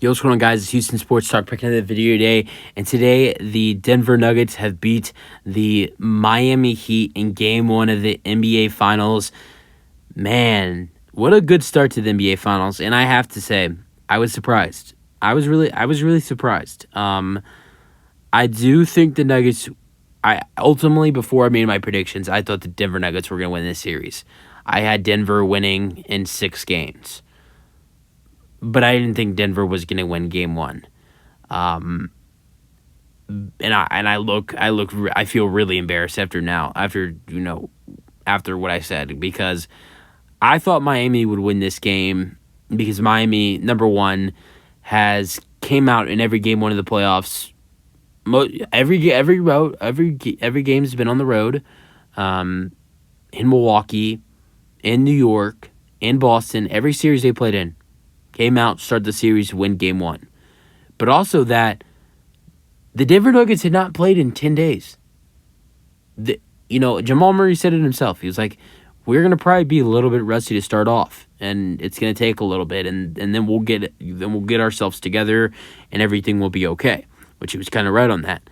Yo, what's going on, guys? It's Houston Sports Talk, picking up the video today. And today, the Denver Nuggets have beat the Miami Heat in Game 1 of the NBA Finals. Man, what a good start to the NBA Finals. And I have to say, I was surprised. I was really surprised. I do think the Nuggets, ultimately, before I made my predictions, I thought the Denver Nuggets were going to win this series. I had Denver winning in 6 games. But I didn't think Denver was going to win Game 1. I feel really embarrassed after what I said, because I thought Miami would win this game, because Miami, number one, has came out in every Game 1 of the playoffs. Every game has been on the road, in Milwaukee, in New York, in Boston. Every series they played in. Came out, started the series, win Game 1. But also that the Denver Nuggets had not played in 10 days. Jamal Murray said it himself. He was like, we're going to probably be a little bit rusty to start off, and it's going to take a little bit, and then we'll get ourselves together, and everything will be okay, which he was kind of right on that.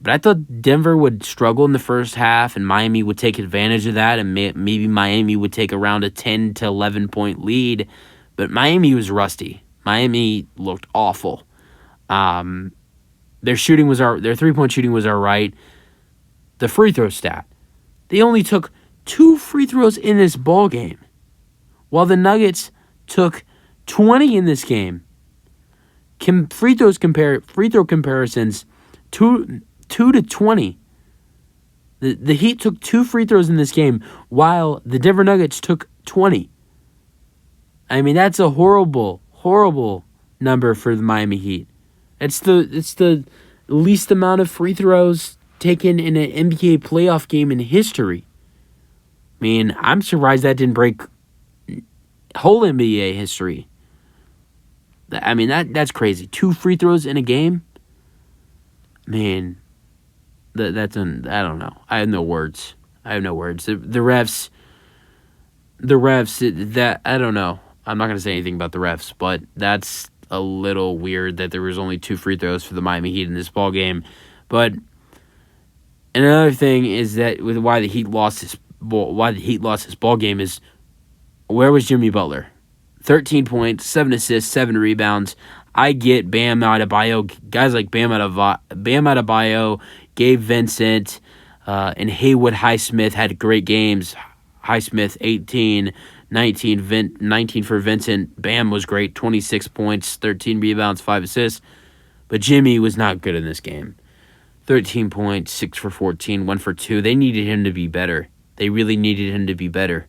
But I thought Denver would struggle in the first half, and Miami would take advantage of that, and maybe Miami would take around a 10 to 11 point lead. But Miami was rusty. Miami looked awful. Their 3-point shooting was all right. The free throw stat, they only took 2 free throws in this ball game, while the Nuggets took 20 in this game. Free throw comparisons, 2 to 20. The Heat took 2 free throws in this game, while the Denver Nuggets took 20. I mean, that's a horrible, horrible number for the Miami Heat. It's the least amount of free throws taken in an NBA playoff game in history. I mean, I'm surprised that didn't break whole NBA history. I mean, that's crazy. 2 free throws in a game? Man, I don't know. I have no words. The refs, I don't know. I'm not going to say anything about the refs, but that's a little weird that there was only 2 free throws for the Miami Heat in this ball game. But another thing is that with why the Heat lost this ball game is, where was Jimmy Butler? 13 points, 7 assists, 7 rebounds. I get Bam Adebayo, guys like Bam Adebayo, Gabe Vincent, and Haywood Highsmith had great games. Highsmith 18. 19 for Vincent. Bam was great, 26 points, 13 rebounds, 5 assists. But Jimmy was not good in this game. 13 points, 6 for 14, 1 for 2. They needed him to be better. They really needed him to be better.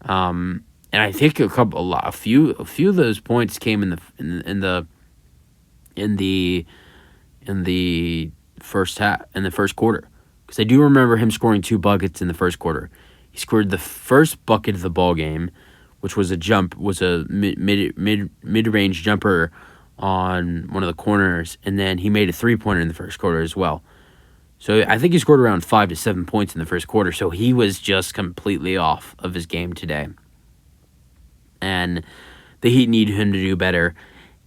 And I think a few of those points came in the first half, in the first quarter, because I do remember him scoring 2 buckets in the first quarter. He scored the first bucket of the ball game, which was a mid-range jumper on one of the corners, and then he made a 3-pointer in the first quarter as well. So I think he scored around 5 to 7 points in the first quarter. So he was just completely off of his game today, and the Heat need him to do better.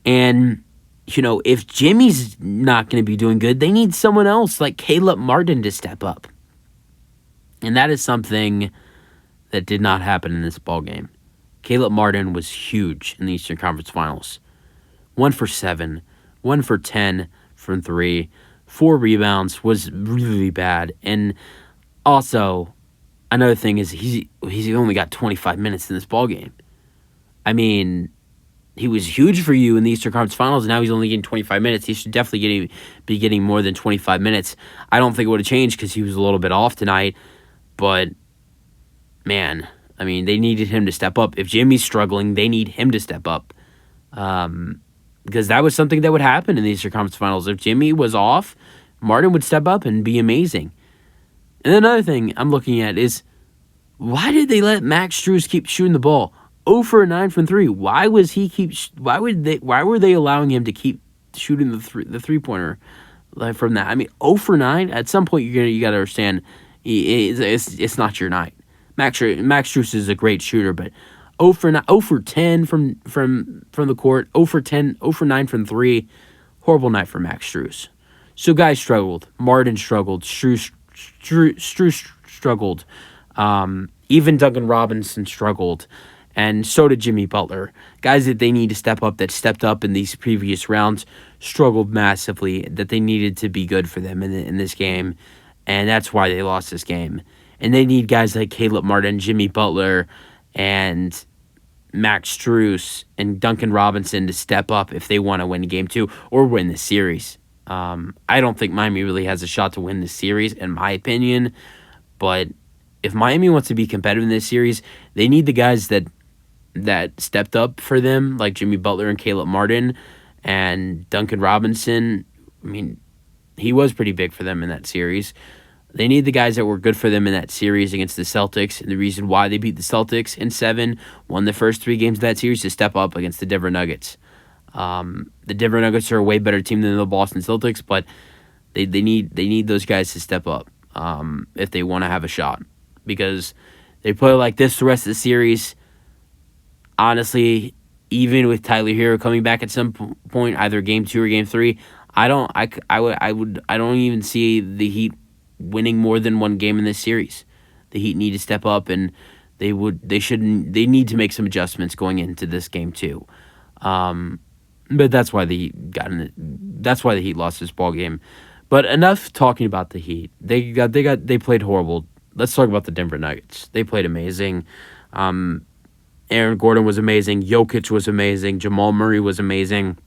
And if Jimmy's not going to be doing good, they need someone else like Caleb Martin to step up. And that is something that did not happen in this ballgame. Caleb Martin was huge in the Eastern Conference Finals. 1 for 7, 1 for 10 from 3, 4 rebounds, was really bad. And also, another thing is he's only got 25 minutes in this ballgame. I mean, he was huge for you in the Eastern Conference Finals, and now he's only getting 25 minutes. He should definitely be getting more than 25 minutes. I don't think it would have changed because he was a little bit off tonight. But, man, I mean, they needed him to step up. If Jimmy's struggling, they need him to step up. Because that was something that would happen in the Eastern Conference Finals. If Jimmy was off, Martin would step up and be amazing. And another thing I'm looking at is, why did they let Max Strus keep shooting the ball? 0 for 9 from 3. Why were they allowing him to keep shooting the 3-pointer from that? I mean, 0 for 9? At some point, you got to understand, it's not your night. Max Strus is a great shooter, but 0 for 9, 0 for 10 from the court, 0 for 10, 0 for 9 from 3. Horrible night for Max Strus. So guys struggled. Martin struggled. Strus struggled. Even Duncan Robinson struggled. And so did Jimmy Butler. Guys that they need to step up, that stepped up in these previous rounds, struggled massively, that they needed to be good for them in this game. And that's why they lost this game. And they need guys like Caleb Martin, Jimmy Butler, and Max Strus and Duncan Robinson to step up if they want to win Game 2 or win the series. I don't think Miami really has a shot to win this series, in my opinion. But if Miami wants to be competitive in this series, they need the guys that stepped up for them, like Jimmy Butler and Caleb Martin and Duncan Robinson. I mean, he was pretty big for them in that series. They need the guys that were good for them in that series against the Celtics, and the reason why they beat the Celtics in 7, won the first 3 games of that series, to step up against the Denver Nuggets. The Denver Nuggets are a way better team than the Boston Celtics, but they need those guys to step up if they want to have a shot, because they play like this the rest of the series. Honestly, even with Tyler Hero coming back at some point, either Game 2 or Game 3, I don't even see the Heat winning more than one game in this series. The Heat need to step up, and they need to make some adjustments going into this Game 2. But that's why the Heat lost this ball game. But enough talking about the Heat. They played horrible. Let's talk about the Denver Nuggets. They played amazing. Aaron Gordon was amazing. Jokić was amazing. Jamal Murray was amazing.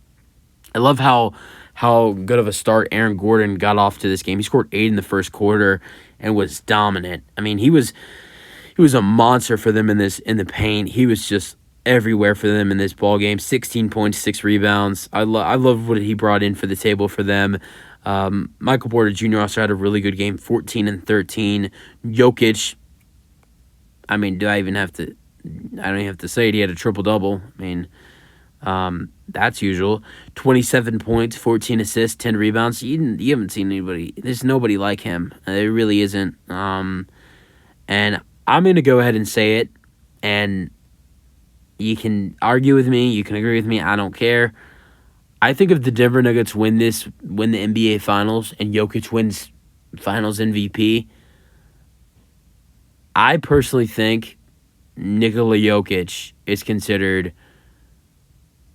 I love how good of a start Aaron Gordon got off to this game. He scored 8 in the first quarter and was dominant. I mean, he was a monster for them in the paint. He was just everywhere for them in this ball game. 16 points, 6 rebounds. I love what he brought in for the table for them. Michael Porter Jr. also had a really good game, 14 and 13. Jokić, I mean, I don't even have to say it. He had a triple-double. I mean, that's usual. 27 points, 14 assists, 10 rebounds. You haven't seen anybody. There's nobody like him. There really isn't. And I'm going to go ahead and say it. And you can argue with me. You can agree with me. I don't care. I think if the Denver Nuggets win the NBA Finals, and Jokić wins Finals MVP, I personally think Nikola Jokić is considered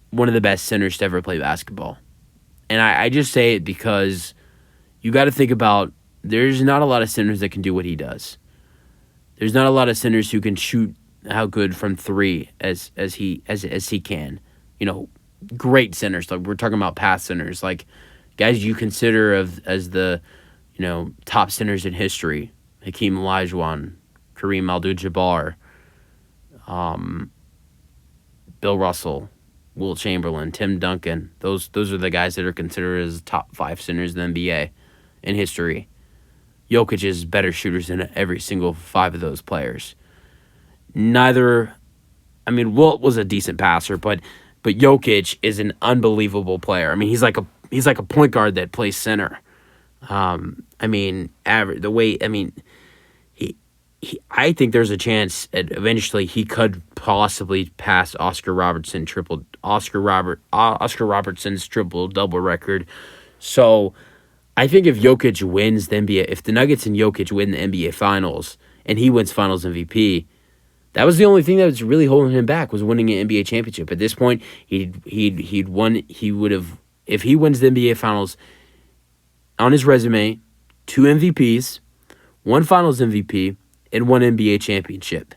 one of the best centers to ever play basketball. And I just say it because you got to think about, there's not a lot of centers that can do what he does. There's not a lot of centers who can shoot how good from 3 as he can. You know, great centers. Like, we're talking about past centers, like guys you consider as the, top centers in history. Hakeem Olajuwon, Kareem Abdul-Jabbar, Bill Russell, Wilt Chamberlain, Tim Duncan. Those are the guys that are considered as top 5 centers in the NBA in history. Jokić is better shooters than every single 5 of those players. Wilt was a decent passer, but Jokić is an unbelievable player. I mean, he's like a point guard that plays center. I think there's a chance that eventually he could possibly pass Oscar Robertson's triple-double record. So I think if Jokić wins the NBA, if the Nuggets and Jokić win the NBA Finals and he wins Finals MVP, that was the only thing that was really holding him back, was winning an NBA championship. At this point, he'd won. He would have, if he wins the NBA Finals, on his resume, 2 MVPs, 1 Finals MVP, and 1 NBA championship,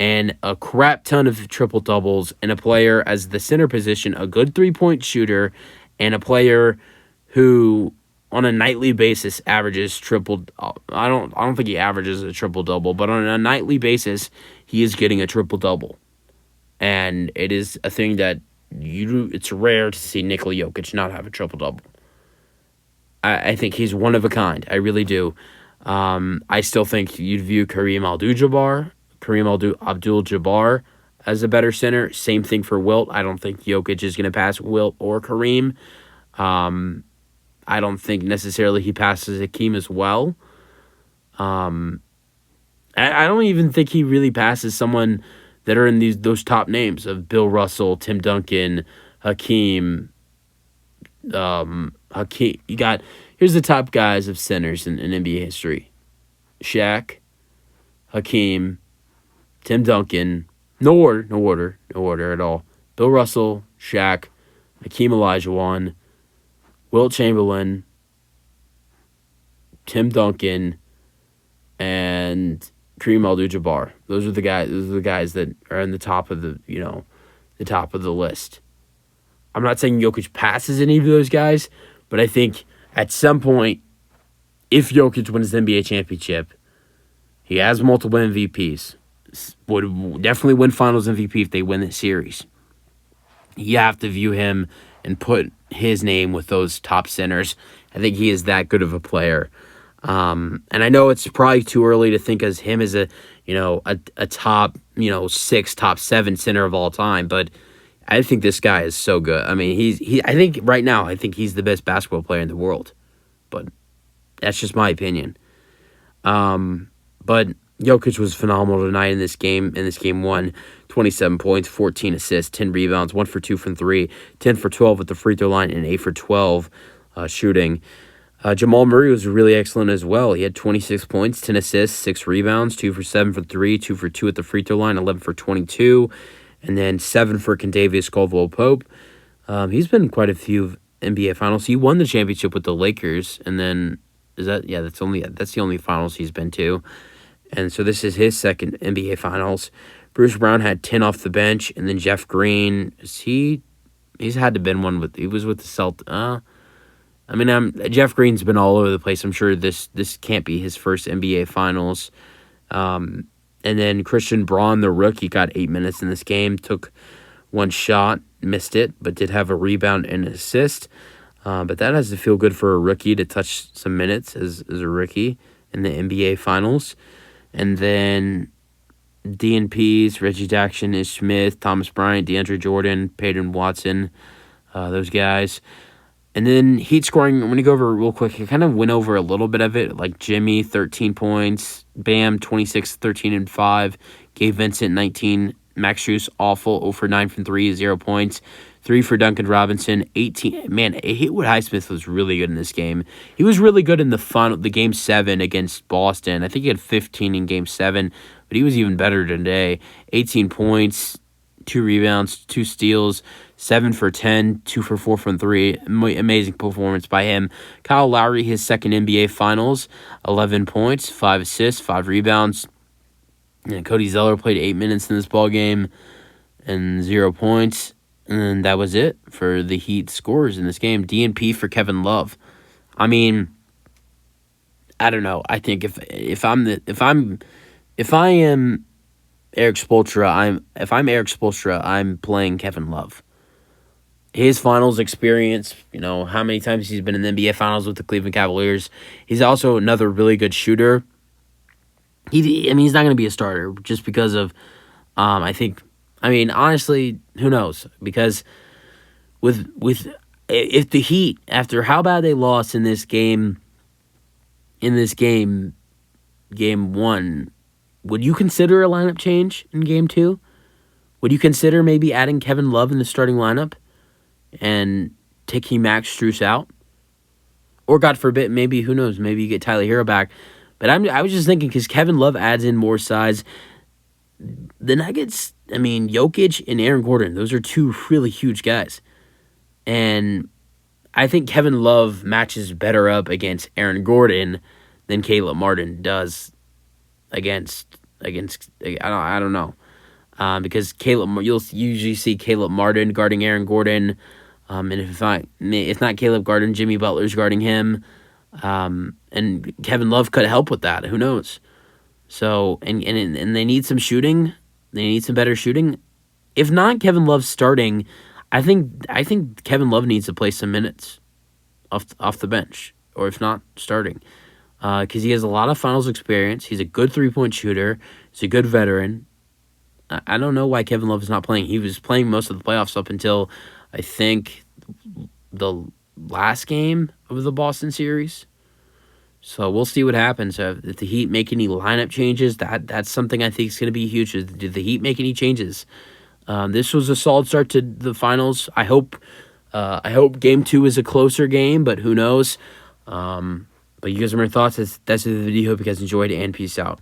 and a crap ton of triple-doubles, and a player as the center position, a good 3-point shooter, and a player who on a nightly basis averages triple. I don't think he averages a triple-double, but on a nightly basis, he is getting a triple-double. And it is a thing that it's rare to see Nikola Jokić not have a triple-double. I think he's one of a kind. I really do. I still think you'd view Kareem Abdul-Jabbar as a better center. Same thing for Wilt. I don't think Jokić is going to pass Wilt or Kareem. I don't think necessarily he passes Hakeem as well. I don't even think he really passes someone that are in those top names of Bill Russell, Tim Duncan, Hakeem. Hakeem. Here's the top guys of centers in NBA history: Shaq, Hakeem, Tim Duncan. No order at all. Bill Russell, Shaq, Hakeem Olajuwon, Wilt Chamberlain, Tim Duncan, and Kareem Abdul-Jabbar. Those are the guys that are in the top of the top of the list. I'm not saying Jokic passes any of those guys, but I think at some point, if Jokic wins the NBA championship, he has multiple MVPs. Would definitely win Finals MVP if they win this series. You have to view him and put his name with those top centers. I think he is that good of a player. And I know it's probably too early to think as him as a top 6, top 7 center of all time, but I think this guy is so good. I mean, I think right now he's the best basketball player in the world, but that's just my opinion. But Jokic was phenomenal tonight in this game. In this game 1, 27 points, 14 assists, 10 rebounds, 1 for 2 from 3, 10 for 12 at the free throw line, and 8 for 12 shooting. Jamal Murray was really excellent as well. He had 26 points, 10 assists, 6 rebounds, 2 for 7 from 3, 2 for 2 at the free throw line, 11 for 22, and then 7 for Condavious Caldwell-Pope. He's been in quite a few NBA finals. He won the championship with the Lakers, and then that's the only finals he's been to. And so this is his second NBA finals. Bruce Brown had 10 off the bench, and then Jeff Green, he's had to been one he was with the Celtics. Jeff Green's been all over the place. I'm sure this can't be his first NBA finals. And then Christian Braun, the rookie, got 8 minutes in this game, took 1 shot, missed it, but did have a rebound and an assist. But that has to feel good for a rookie to touch some minutes as a rookie in the NBA finals. And then DNPs, Reggie Jackson, Ish Smith, Thomas Bryant, DeAndre Jordan, Peyton Watson, those guys. And then Heat scoring, I'm going to go over real quick. I kind of went over a little bit of it, like Jimmy, 13 points, Bam, 26, 13, and 5, Gabe Vincent, 19, Max Strus, awful, 0 for 9 from 3, 0 points, 3 for Duncan Robinson, 18. Man, Haywood Highsmith was really good in this game. He was really good in the Game 7 against Boston. I think he had 15 in Game 7, but he was even better today. 18 points, 2 rebounds, 2 steals, 7 for 10, 2 for 4 from 3. Amazing performance by him. Kyle Lowry, his second NBA Finals, 11 points, 5 assists, 5 rebounds. And Cody Zeller played 8 minutes in this ball game and 0 points. And that was it for the Heat scores in this game. DNP for Kevin Love. I mean, I don't know. I think if I am Eric Spoelstra, I'm playing Kevin Love. His finals experience, how many times he's been in the NBA Finals with the Cleveland Cavaliers. He's also another really good shooter. He's not going to be a starter just because of, honestly, who knows? Because if the Heat, after how bad they lost in this game, game 1, would you consider a lineup change in Game 2? Would you consider maybe adding Kevin Love in the starting lineup and taking Max Strus out? Or God forbid, maybe, who knows, maybe you get Tyler Hero back. But I was just thinking, because Kevin Love adds in more size. The Nuggets, Jokic and Aaron Gordon, those are 2 really huge guys. And I think Kevin Love matches better up against Aaron Gordon than Caleb Martin does against I don't know. Because you'll usually see Caleb Martin guarding Aaron Gordon. And if not Caleb Gordon, Jimmy Butler's guarding him. And Kevin Love could help with that. Who knows? So, and they need some shooting. They need some better shooting. If not Kevin Love starting, I think Kevin Love needs to play some minutes off the bench, or if not starting, because he has a lot of finals experience. He's a good 3-point shooter. He's a good veteran. I don't know why Kevin Love is not playing. He was playing most of the playoffs up until, I think, the last game of the Boston series. So we'll see what happens. If the Heat make any lineup changes, that's something I think is going to be huge. Did the Heat make any changes? This was a solid start to the finals. I hope Game 2 is a closer game, but who knows? But you guys have more thoughts. That's the video. Hope you guys enjoyed, and peace out.